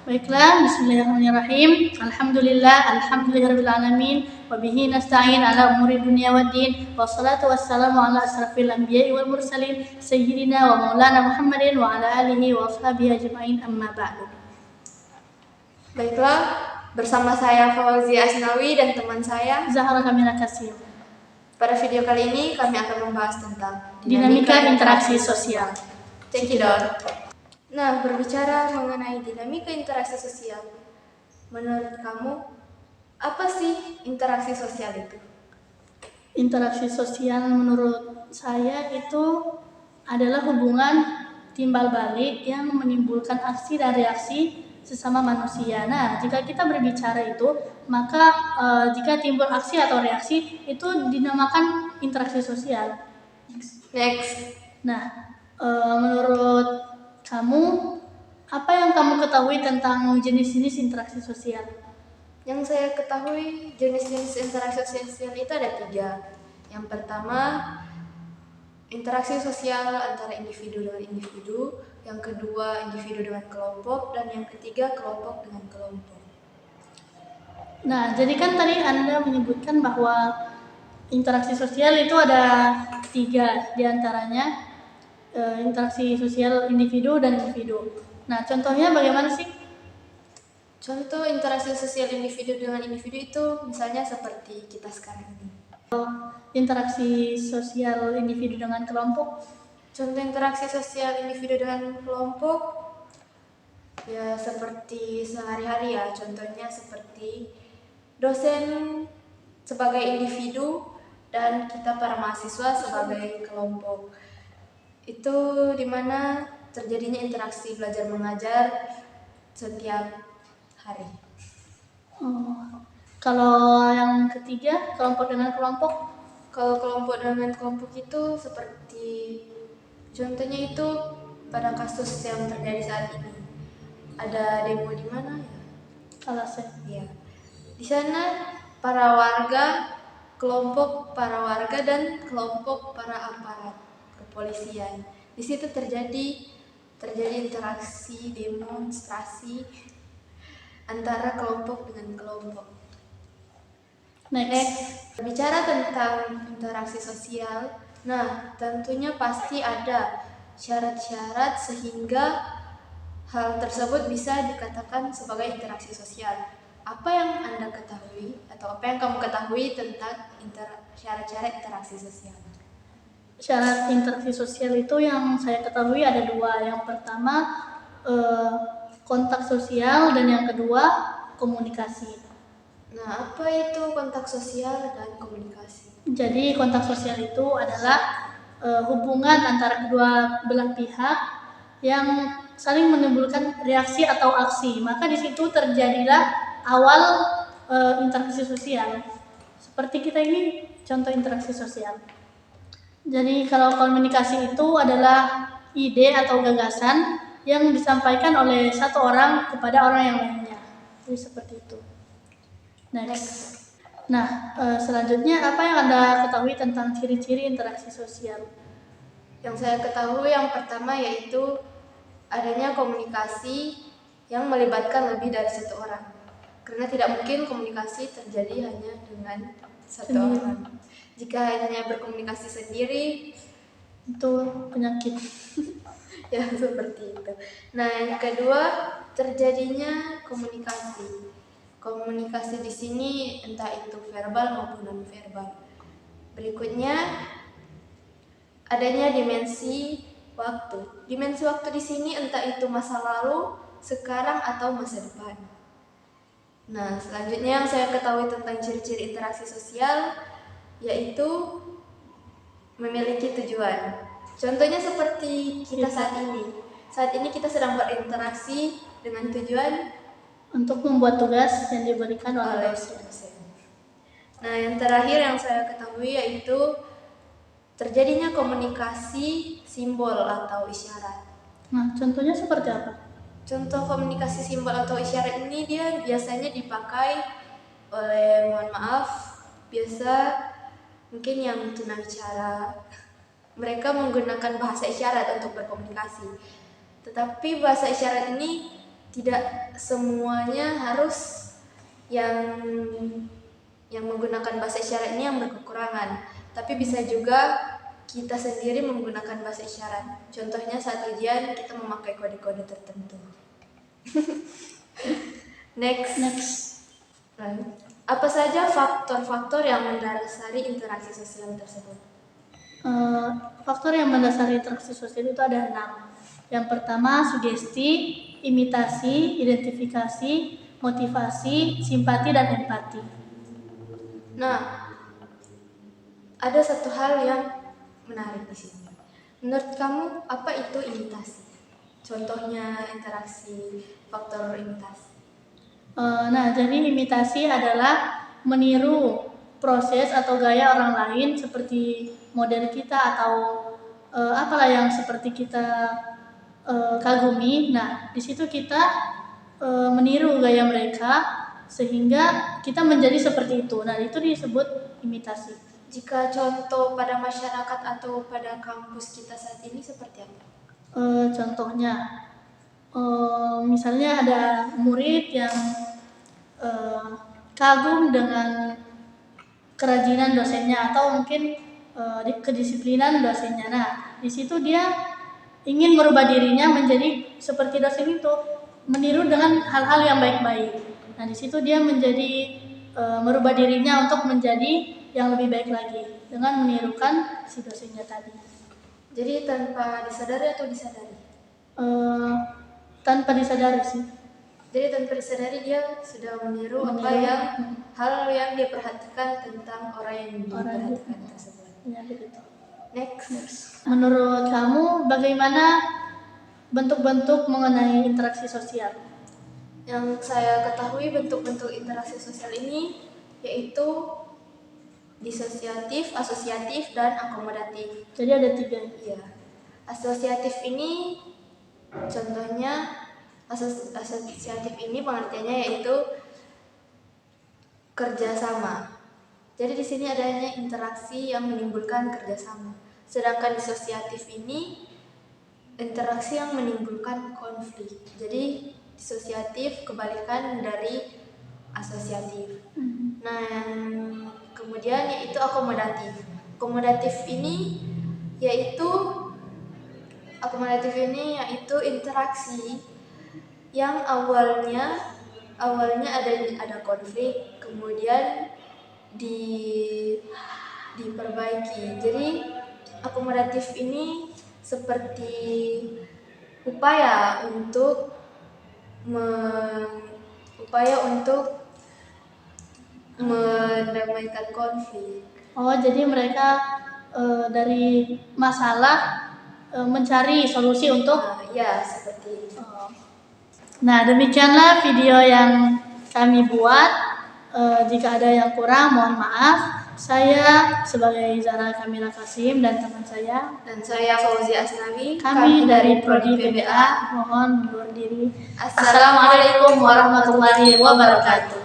Baiklah, bismillahirrahmanirrahim. Alhamdulillahirabbil wa bihi nasta'in ala umuri dunya waddin. Wassalatu wassalamu ala asrafil anbiya'i wal mursalin sayyidina wa maulana Muhammadin wa ala alihi wa ashabihi ajma'in, amma ba'du. Baiklah, bersama saya Fauzi Asnawi dan teman saya Zahra Kamila Kasim. Pada video kali ini kami akan membahas tentang dinamika interaksi sosial. Cekidot. Nah, berbicara mengenai dinamika interaksi sosial, menurut kamu apa sih interaksi sosial itu? Interaksi sosial menurut saya itu adalah hubungan timbal balik yang menimbulkan aksi dan reaksi sesama manusia. Nah, jika kita berbicara itu, maka jika timbul aksi atau reaksi itu dinamakan interaksi sosial. Next. Nah, menurut kamu, apa yang kamu ketahui tentang jenis-jenis interaksi sosial? Yang saya ketahui jenis-jenis interaksi sosial itu ada 3. Yang pertama, interaksi sosial antara individu dengan individu. Yang kedua, individu dengan kelompok. Dan yang ketiga, kelompok dengan kelompok. Nah, jadi kan tadi Anda menyebutkan bahwa interaksi sosial itu ada 3 diantaranya. Interaksi sosial individu dan individu. Nah, contohnya bagaimana sih? Contoh interaksi sosial individu dengan individu itu misalnya seperti kita sekarang ini. Interaksi sosial individu dengan kelompok. Contoh interaksi sosial individu dengan kelompok ya seperti sehari-hari ya. Contohnya seperti dosen sebagai individu dan kita para mahasiswa sebagai kelompok. Itu dimana terjadinya interaksi belajar mengajar setiap hari. Kalau yang ketiga, kelompok dengan kelompok. Kalau kelompok dengan kelompok itu seperti contohnya itu pada kasus yang terjadi saat ini. Ada demo di mana ya? Alasan. Ya. Di sana para warga, kelompok para warga dan kelompok para aparat kepolisian. Di situ terjadi interaksi demonstrasi antara kelompok dengan kelompok. Next. Bicara tentang interaksi sosial, nah tentunya pasti ada syarat-syarat sehingga hal tersebut bisa dikatakan sebagai interaksi sosial. Apa yang Anda ketahui atau apa yang kamu ketahui tentang syarat-syarat interaksi sosial? Syarat interaksi sosial itu yang saya ketahui ada 2. Yang pertama kontak sosial dan yang kedua komunikasi. Nah, apa itu kontak sosial dan komunikasi? Jadi kontak sosial itu adalah hubungan antara kedua belah pihak yang saling menimbulkan reaksi atau aksi. Maka di situ terjadilah awal interaksi sosial. Seperti kita ini contoh interaksi sosial. Jadi kalau komunikasi itu adalah ide atau gagasan yang disampaikan oleh satu orang kepada orang yang lainnya. Jadi seperti itu. Next. Nah, selanjutnya apa yang Anda ketahui tentang ciri-ciri interaksi sosial? Yang saya ketahui yang pertama yaitu adanya komunikasi yang melibatkan lebih dari satu orang. Karena tidak mungkin komunikasi terjadi hanya dengan satu orang. Jika hanya berkomunikasi sendiri itu penyakit. Ya seperti itu. Nah, yang kedua terjadinya komunikasi. Komunikasi di sini entah itu verbal maupun non verbal. Berikutnya adanya dimensi waktu. Dimensi waktu di sini entah itu masa lalu, sekarang atau masa depan. Nah, selanjutnya yang saya ketahui tentang ciri-ciri interaksi sosial yaitu memiliki tujuan. Contohnya seperti kita saat ini. Saat ini kita sedang berinteraksi dengan tujuan untuk membuat tugas yang diberikan oleh dosen. Nah, yang terakhir yang saya ketahui yaitu terjadinya komunikasi simbol atau isyarat. Nah, contohnya seperti apa? Contoh komunikasi simbol atau isyarat ini dia biasanya dipakai oleh, mohon maaf, mungkin yang tunawicara. Mereka menggunakan bahasa isyarat untuk berkomunikasi. Tetapi bahasa isyarat ini tidak semuanya harus yang menggunakan bahasa isyarat ini yang berkekurangan, tapi bisa juga kita sendiri menggunakan bahasa isyarat. Contohnya saat ujian kita memakai kode-kode tertentu. Next. Apa saja faktor-faktor yang mendasari interaksi sosial tersebut? Faktor yang mendasari interaksi sosial itu ada 6. Yang pertama sugesti, imitasi, identifikasi, motivasi, simpati, dan empati. Nah, ada satu hal yang menarik di sini. Menurut kamu apa itu imitasi? Contohnya interaksi faktor imitasi. Nah, jadi imitasi adalah meniru proses atau gaya orang lain seperti model kita atau apalah yang seperti kita kagumi. Nah, di situ kita meniru gaya mereka sehingga kita menjadi seperti itu. Nah, itu disebut imitasi. Jika contoh pada masyarakat atau pada kampus kita saat ini seperti apa? Contohnya, misalnya ada murid yang kagum dengan kerajinan dosennya atau mungkin kedisiplinan dosennya. Nah, di situ dia ingin merubah dirinya menjadi seperti dosen itu, meniru dengan hal-hal yang baik-baik. Nah, di situ dia menjadi merubah dirinya untuk menjadi yang lebih baik lagi dengan menirukan si dosennya tadi. Jadi tanpa disadari atau disadari? Tanpa disadari sih. Jadi tanpa disadari dia sudah meniru hal yang dia perhatikan tentang orang yang diperhatikan tersebut. Ya, begitu. Next. Menurut kamu bagaimana bentuk-bentuk mengenai interaksi sosial? Yang saya ketahui bentuk-bentuk interaksi sosial ini yaitu disosiatif, asosiatif, dan akomodatif. Jadi ada 3. Iya. Asosiatif ini contohnya, asosiatif ini pengertiannya yaitu kerjasama. Jadi di sini adanya interaksi yang menimbulkan kerjasama. Sedangkan disosiatif ini interaksi yang menimbulkan konflik. Jadi disosiatif kebalikan dari asosiatif. Nah, yang kemudian yaitu akomodatif. Akomodatif ini yaitu interaksi yang awalnya ada konflik, kemudian diperbaiki. Jadi akomodatif ini seperti upaya untuk mendamaikan konflik. Oh, jadi mereka dari masalah mencari solusi untuk ya seperti itu. Nah, demikianlah video yang kami buat. Jika ada yang kurang, mohon maaf. Saya sebagai Zara Kamila Kasim dan teman saya dan saya Fauzi Asnawi, kami dari Prodi PBA mohon undur diri. Assalamualaikum warahmatullahi wabarakatuh.